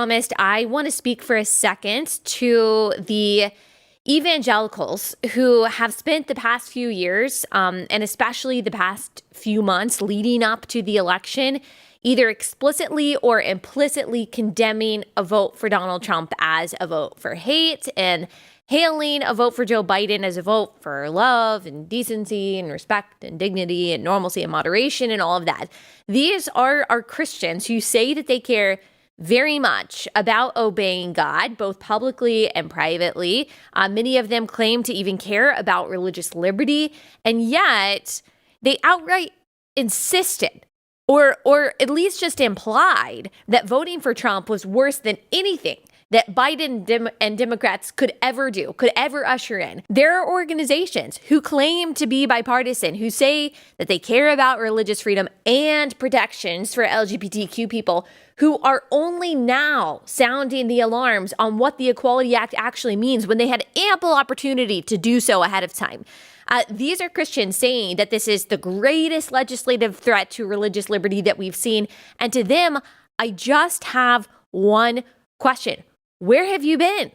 Promised, I want to speak for a second to the evangelicals who have spent the past few years, and especially the past few months leading up to the election, either explicitly or implicitly condemning a vote for Donald Trump as a vote for hate and hailing a vote for Joe Biden as a vote for love and decency and respect and dignity and normalcy and moderation and all of that. These are Christians who say that they care very much about obeying God, both publicly and privately. Many of them claim to even care about religious liberty, and yet they outright insisted or at least just implied that voting for Trump was worse than anything that Biden and Democrats could ever do, could ever usher in. There are organizations who claim to be bipartisan, who say that they care about religious freedom and protections for LGBTQ people, who are only now sounding the alarms on what the Equality Act actually means when they had ample opportunity to do so ahead of time. These are Christians saying that this is the greatest legislative threat to religious liberty that we've seen. And to them, I just have one question. Where have you been?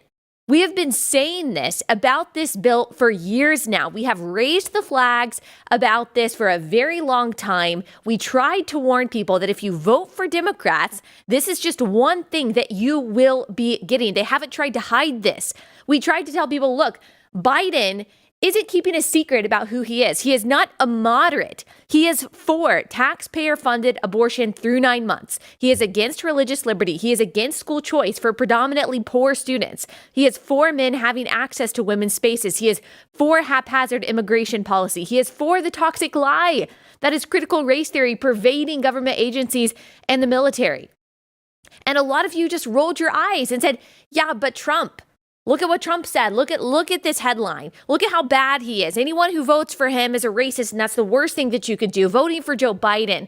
We have been saying this about this bill for years now. We have raised the flags about this for a very long time. We tried to warn people that if you vote for Democrats, this is just one thing that you will be getting. They haven't tried to hide this. We tried to tell people, look, Biden isn't keeping a secret about who he is. He is not a moderate. He is for taxpayer-funded abortion through 9 months. He is against religious liberty. He is against school choice for predominantly poor students. He is for men having access to women's spaces. He is for haphazard immigration policy. He is for the toxic lie that is critical race theory pervading government agencies and the military. And a lot of you just rolled your eyes and said, yeah, but Trump. Look at what Trump said. Look at this headline. Look at how bad he is. Anyone who votes for him is a racist, and that's the worst thing that you could do. Voting for Joe Biden,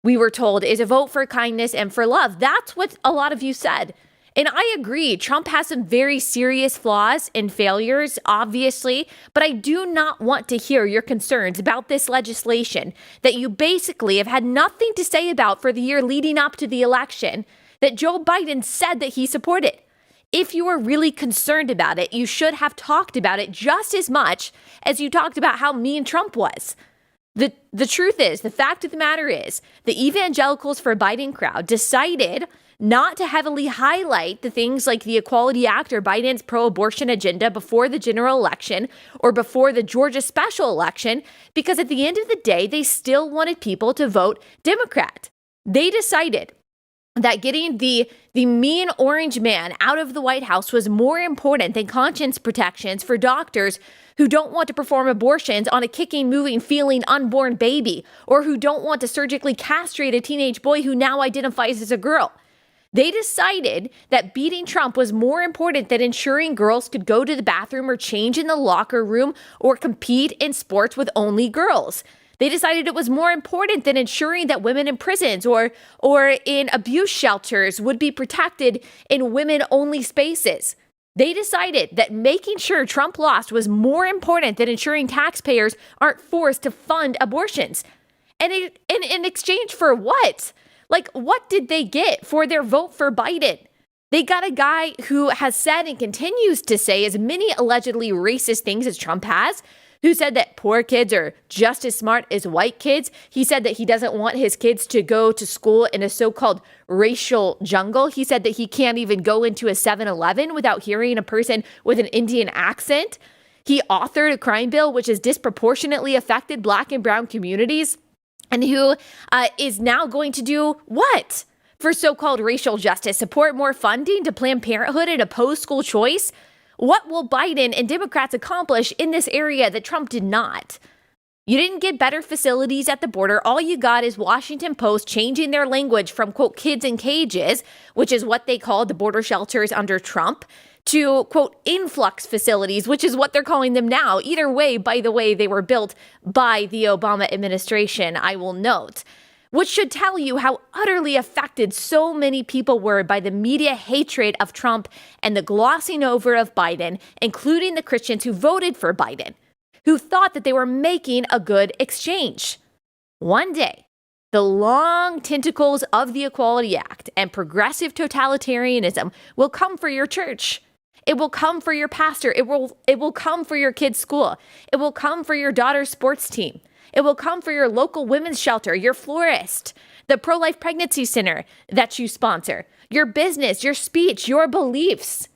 we were told, is a vote for kindness and for love. That's what a lot of you said. And I agree. Trump has some very serious flaws and failures, obviously, but I do not want to hear your concerns about this legislation that you basically have had nothing to say about for the year leading up to the election that Joe Biden said that he supported. If you were really concerned about it, you should have talked about it just as much as you talked about how mean Trump was. The truth is, the fact of the matter is, the evangelicals for Biden crowd decided not to heavily highlight the things like the Equality Act or Biden's pro-abortion agenda before the general election or before the Georgia special election, because at the end of the day, they still wanted people to vote Democrat. They decided that getting the mean orange man out of the White House was more important than conscience protections for doctors who don't want to perform abortions on a kicking, moving, feeling unborn baby, or who don't want to surgically castrate a teenage boy who now identifies as a girl. They decided that beating Trump was more important than ensuring girls could go to the bathroom or change in the locker room or compete in sports with only girls. They decided it was more important than ensuring that women in prisons or in abuse shelters would be protected in women-only spaces. They decided that making sure Trump lost was more important than ensuring taxpayers aren't forced to fund abortions. And in exchange for what? Like, what did they get for their vote for Biden? They got a guy who has said and continues to say as many allegedly racist things as Trump has, who said that poor kids are just as smart as white kids. He said that he doesn't want his kids to go to school in a so-called racial jungle. He said that he can't even go into a 7-Eleven without hearing a person with an Indian accent. He authored a crime bill which has disproportionately affected Black and brown communities, and who is now going to do what? For so-called racial justice, support more funding to Planned Parenthood and oppose school choice? What will Biden and Democrats accomplish in this area that Trump did not? You didn't get better facilities at the border. All you got is Washington Post changing their language from, quote, kids in cages, which is what they called the border shelters under Trump, to, quote, influx facilities, which is what they're calling them now. Either way, by the way, they were built by the Obama administration, I will note. Which should tell you how utterly affected so many people were by the media hatred of Trump and the glossing over of Biden, including the Christians who voted for Biden, who thought that they were making a good exchange. One day, the long tentacles of the Equality Act and progressive totalitarianism will come for your church. It will come for your pastor. It will come for your kid's school. It will come for your daughter's sports team. It will come for your local women's shelter, your florist, the pro-life pregnancy center that you sponsor, your business, your speech, your beliefs.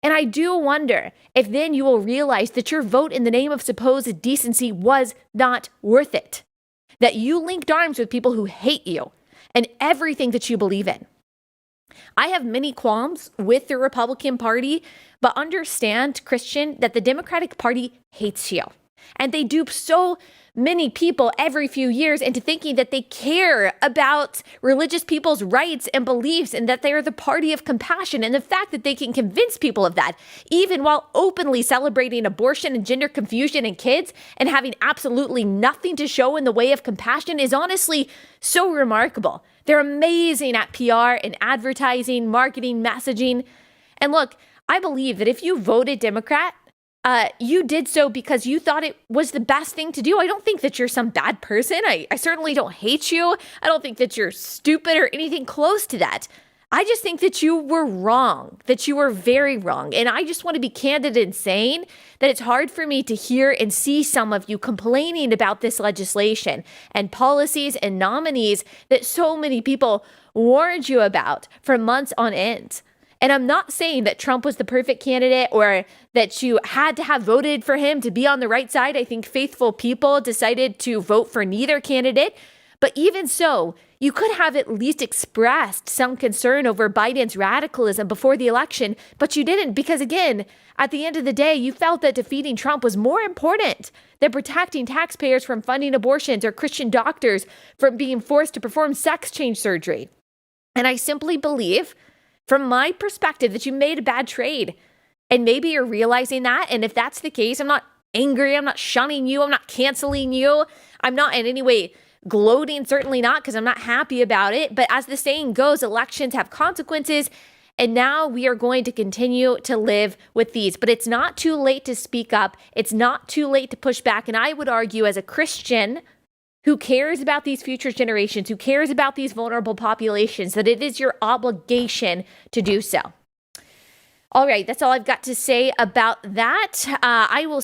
And I do wonder if then you will realize that your vote in the name of supposed decency was not worth it, that you linked arms with people who hate you and everything that you believe in. I have many qualms with the Republican Party, but understand, Christian, that the Democratic Party hates you. And they dupe so many people every few years into thinking that they care about religious people's rights and beliefs and that they are the party of compassion. And the fact that they can convince people of that, even while openly celebrating abortion and gender confusion in kids and having absolutely nothing to show in the way of compassion, is honestly so remarkable. They're amazing at PR and advertising, marketing, messaging. And look, I believe that if you voted Democrat, you did so because you thought it was the best thing to do. I don't think that you're some bad person. I certainly don't hate you. I don't think that you're stupid or anything close to that. I just think that you were wrong, that you were very wrong. And I just want to be candid in saying that it's hard for me to hear and see some of you complaining about this legislation and policies and nominees that so many people warned you about for months on end. And I'm not saying that Trump was the perfect candidate or that you had to have voted for him to be on the right side. I think faithful people decided to vote for neither candidate. But even so, you could have at least expressed some concern over Biden's radicalism before the election, but you didn't because, again, at the end of the day, you felt that defeating Trump was more important than protecting taxpayers from funding abortions or Christian doctors from being forced to perform sex change surgery. And I simply believe, from my perspective, that you made a bad trade. And maybe you're realizing that. And if that's the case, I'm not angry. I'm not shunning you. I'm not canceling you. I'm not in any way gloating, certainly not, because I'm not happy about it. But as the saying goes, elections have consequences. And now we are going to continue to live with these. But it's not too late to speak up. It's not too late to push back. And I would argue, as a Christian who cares about these future generations, who cares about these vulnerable populations, that it is your obligation to do so. All right, that's all I've got to say about that. I will